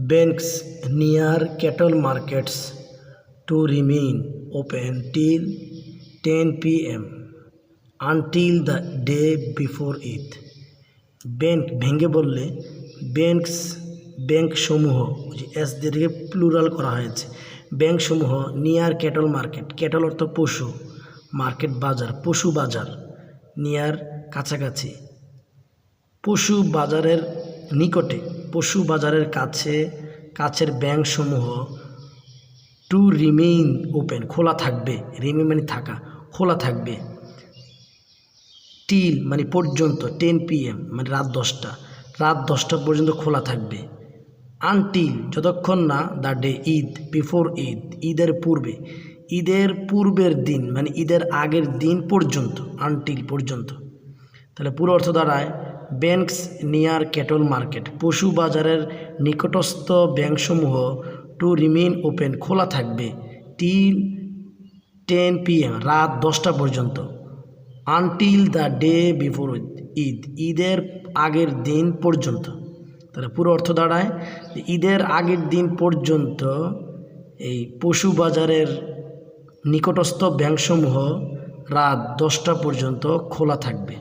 banks near cattle markets to remain open till 10 p.m. until the day before it. Bank ভেঙে বললে ব্যাংকসমূহ S দিয়ে plural করা হয়েছে। ব্যাংকসমূহ নিয়ার ক্যাটল মার্কেট, ক্যাটল অর্থ পশু, মার্কেট বাজার, পশু বাজার, নিয়ার কাছাকাছি, পশু বাজারের নিকটে, পশু বাজারের কাছের ব্যাংকসমূহ টু রিমেইন ওপেন খোলা থাকবে, রিমেইন মানে থাকা, খোলা থাকবে, টিল মানে পর্যন্ত, 10 PM মানে রাত 10টা পর্যন্ত খোলা থাকবে, আনটিল যতক্ষণ না the day Eid, before Eid ঈদের পূর্বের দিন মানে ঈদের আগের দিন পর্যন্ত, আনটিল পর্যন্ত। তাহলে পুরো অর্থ দাঁড়ায় ব্যাংকস নিয়ার ক্যাটল মার্কেট, পশু বাজারের নিকটস্থ ব্যাংকসমূহ টু রিমেইন ওপেন খোলা থাকবে টিল 10 PM রাত 10টা পর্যন্ত, until the day before Eid ঈদের আগের দিন পর্যন্ত। তাহলে পুরো অর্থ দাঁড়ায় যে ঈদের আগের দিন পর্যন্ত এই পশু বাজারের নিকটস্থ ব্যাংকসমূহ রাত 10টা পর্যন্ত খোলা থাকবে।